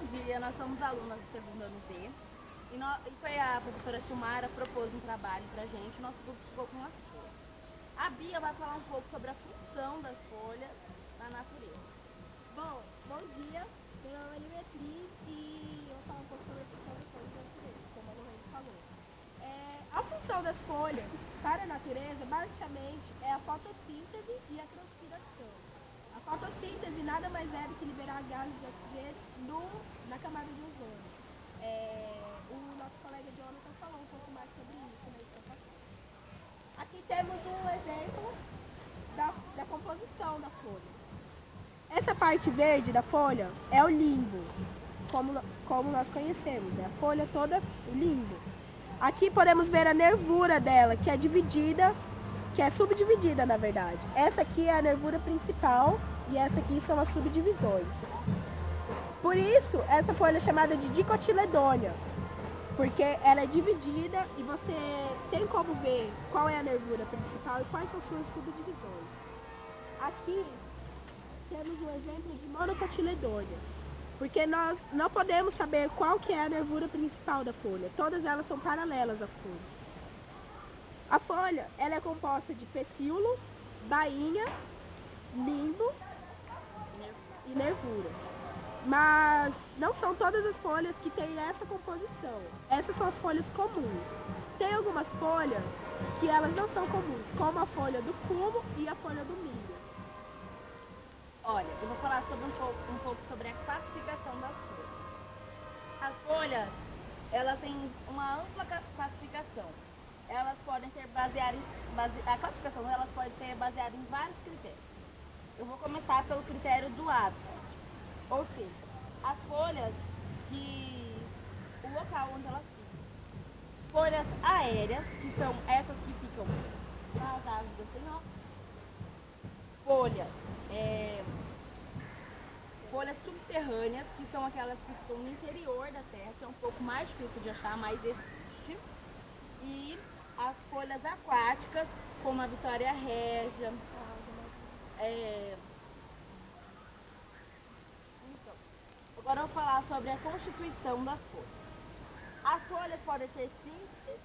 Bom dia, nós somos alunas do segundo ano B e foi a professora Silmara propôs um trabalho pra gente, o nosso grupo ficou com as folhas. A Bia vai falar um pouco sobre a função das folhas na natureza. Bom dia, meu nome é Beatriz e eu vou falar um pouco sobre a função das folhas na natureza, como a Lorena falou. A função das folhas para a natureza, basicamente, é a fotossíntese e a transpiração. A fotossíntese nada mais é do que liberar gases de oxigênio na camada de ozônio. O nosso colega Jonathan falou um pouco mais sobre isso na explicação. Aqui temos um exemplo da composição da folha. Essa parte verde da folha é o limbo, como nós conhecemos, a folha toda o limbo. Aqui podemos ver a nervura dela, que é dividida, que é subdividida na verdade. Essa aqui é a nervura principal e essa aqui são as subdivisões. Por isso, essa folha é chamada de dicotiledônia, porque ela é dividida e você tem como ver qual é a nervura principal e quais são suas subdivisões. Aqui temos um exemplo de monocotiledônia, porque nós não podemos saber qual que é a nervura principal da folha. Todas elas são paralelas à folha. A folha ela é composta de pecíolo, bainha, limbo e nervura. Mas não são todas as folhas que têm essa composição. Essas são as folhas comuns. Tem algumas folhas que elas não são comuns, como a folha do fumo e a folha do milho. Olha, eu vou falar sobre um pouco sobre a classificação das folhas. As folhas, elas têm uma ampla classificação. Elas podem ser a classificação elas pode ser baseada em vários critérios. Eu vou começar pelo critério do hábitat, ou seja, as folhas o local onde elas ficam. Folhas aéreas, que são essas que ficam nas árvores assim, ó. Folhas subterrâneas, que são aquelas que estão no interior da terra, que é um pouco mais difícil de achar, mas existe. E as folhas aquáticas, como a Vitória Régia. Então, agora eu vou falar sobre a constituição das folhas. As folhas podem ser simples,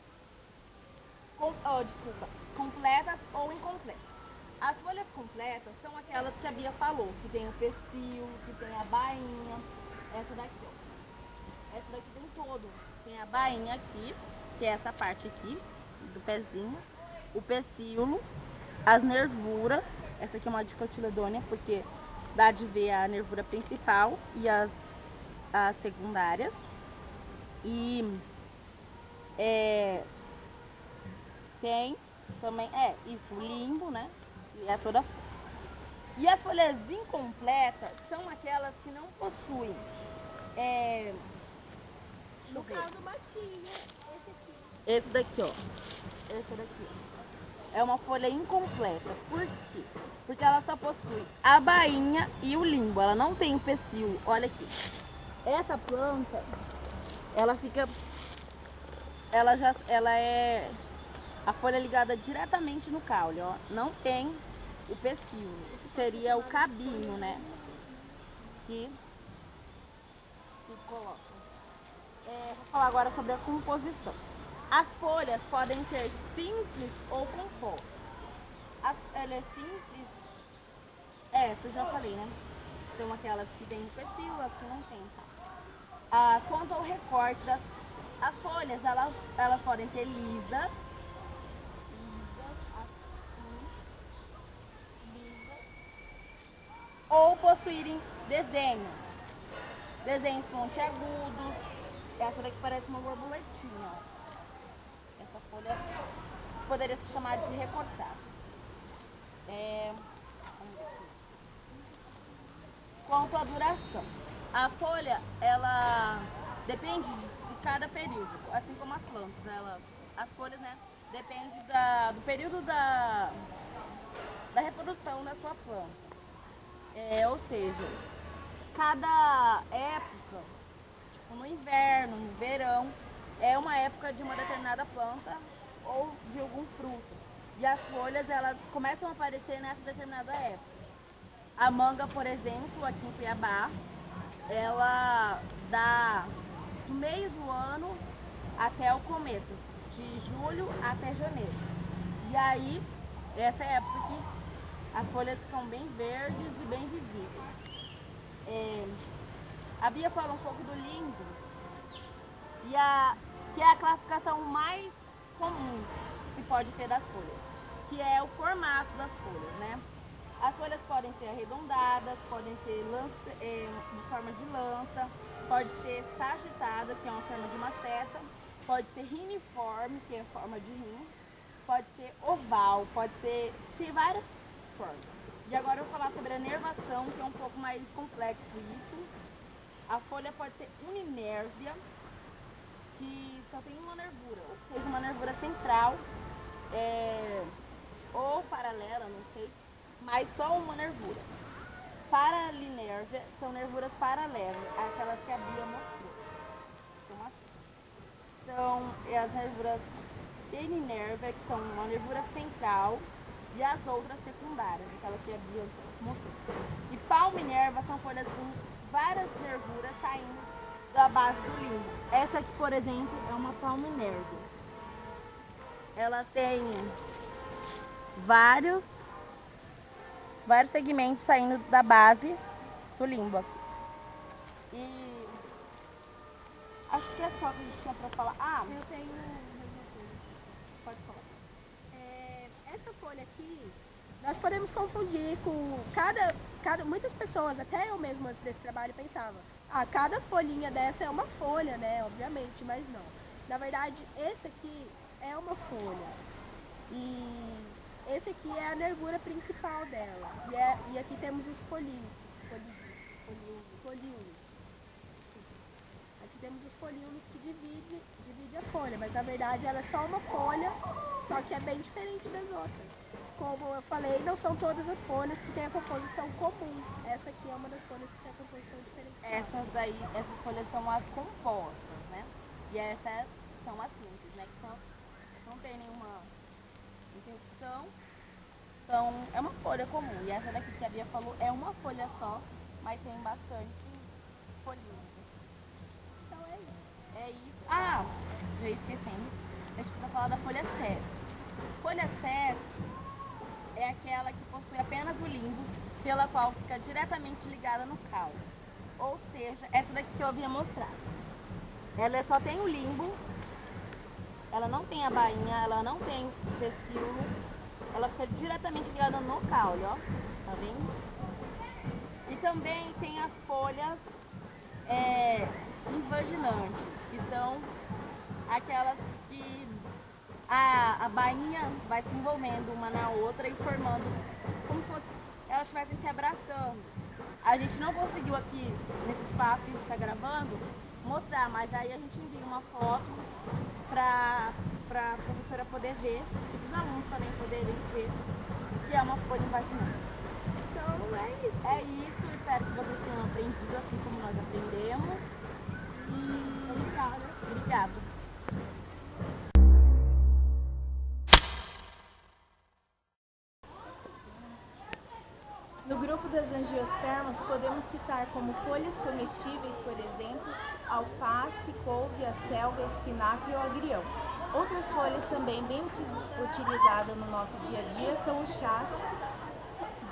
completas ou incompletas. As folhas completas são aquelas que a Bia falou, que tem o pecíolo, que tem a bainha, essa daqui, ó. Essa daqui tem todo. Tem a bainha aqui, que é essa parte aqui, do pezinho, o pecíolo, as nervuras, essa aqui é uma dicotiledônia, porque dá de ver a nervura principal e as secundárias. E tem também, o limbo, né? E é toda. E as folhas incompletas são aquelas que não possuem. No caso, matinho, esse aqui. Esse daqui, ó. Esse daqui, ó. É uma folha incompleta. Por quê? Porque ela só possui a bainha e o limbo. Ela não tem o pecíolo. Olha aqui. Essa planta, ela fica. Ela é. A folha é ligada diretamente no caule, ó. Não tem o pecíolo. Seria o cabinho, né? Que coloca. Vou falar agora sobre a composição. As folhas podem ser simples ou compostas. Ela é simples. Essa eu já falei, né? Tem aquelas que tem pecíolo, as que não tem, tá? Quanto ao recorte as folhas, elas podem ser lisas, ou possuírem desenhos pontiagudos. Essa daqui parece uma borboletinha, ó. Essa folha poderia se chamar de recortada. Quanto à duração, a folha, ela depende de cada período, assim como as plantas. As folhas, né, depende do período da reprodução da sua planta. Ou seja, cada época, tipo no inverno, no verão, é uma época de uma determinada planta ou de algum fruto. E as folhas, elas começam a aparecer nessa determinada época. A manga, por exemplo, aqui em Cuiabá, ela dá do meio do ano até o começo, de julho até janeiro. E aí, essa é a época que as folhas ficam bem verdes e bem visíveis. A Bia fala um pouco do limbo, que é a classificação mais comum que pode ter das folhas, que é o formato das folhas, né? As folhas podem ser arredondadas, podem ser de forma de lança, pode ser sagitada, que é uma forma de uma seta, pode ser riniforme, que é a forma de rim, pode ser oval, pode ser várias formas. E agora eu vou falar sobre a nervação, que é um pouco mais complexo isso. A folha pode ser uninérvia, que só tem uma nervura, ou seja, uma nervura central, ou paralela, não sei, mas só uma nervura. Paralinérvia são nervuras paralelas, aquelas que a Bia mostrou. São as nervuras peninérvia, que são uma nervura central, e as outras secundárias, aquelas que a Bia mostrou. E palminerva são folhas com várias nervuras saindo da base do limbo. Essa aqui, por exemplo, é uma palminerva. Ela tem vários segmentos saindo da base do limbo aqui. E acho que é só que a gente tinha pra falar. Eu tenho mais uma coisa. Pode falar. Essa folha aqui, nós podemos confundir com muitas pessoas, até eu mesmo antes desse trabalho pensava, cada folhinha dessa é uma folha, né? Obviamente, mas não. Na verdade, esse aqui é uma folha. E esse aqui é a nervura principal dela. E aqui temos os folhinhos. Aqui temos os folhinhos que divide a folha, mas na verdade ela é só uma folha, só que é bem diferente das outras. Como eu falei, não são todas as folhas que têm a composição comum. Essa aqui é uma das folhas que tem a composição diferente. Essas folhas são as compostas, né? E essas são as simples, né? Que não tem nenhuma interrupção. Então, é uma folha comum. E essa daqui que a Bia falou é uma folha só, mas tem bastante folhinhas. Então é isso. É isso. Já ia esquecendo. Deixa eu falar da folha 7. Folha 7 é aquela que possui apenas o limbo, pela qual fica diretamente ligada no caule. Ou seja, essa daqui que eu havia mostrado. Ela só tem o limbo, ela não tem a bainha, ela não tem o pecíolo, ela fica diretamente ligada no caule, ó. Tá vendo? E também tem as folhas invaginantes, que são aquelas que a bainha vai se envolvendo uma na outra e formando como se fosse, elas estivessem se abraçando. A gente não conseguiu aqui, nesse espaço que a gente está gravando, mostrar, mas aí a gente envia uma foto para a professora poder ver, e para os alunos também poderem ver que é uma folha invaginante. Então é isso. É isso, espero que vocês tenham aprendido assim como nós aprendemos. E obrigada. No grupo das angiospermas, podemos citar como folhas comestíveis, por exemplo, alface, couve, acelga, espinafre ou agrião. Outras folhas também bem utilizadas no nosso dia a dia são os chás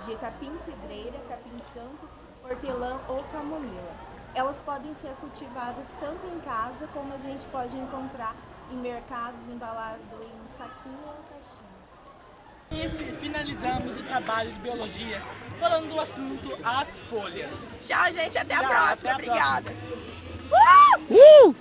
de capim-cidreira, capim-santo, hortelã ou camomila. Elas podem ser cultivadas tanto em casa como a gente pode encontrar em mercados embalados em saquinho ou caixinha. E finalizamos o trabalho de biologia falando do assunto as folhas. Tchau, gente. Até a Tchau, próxima. até a Obrigada. próxima.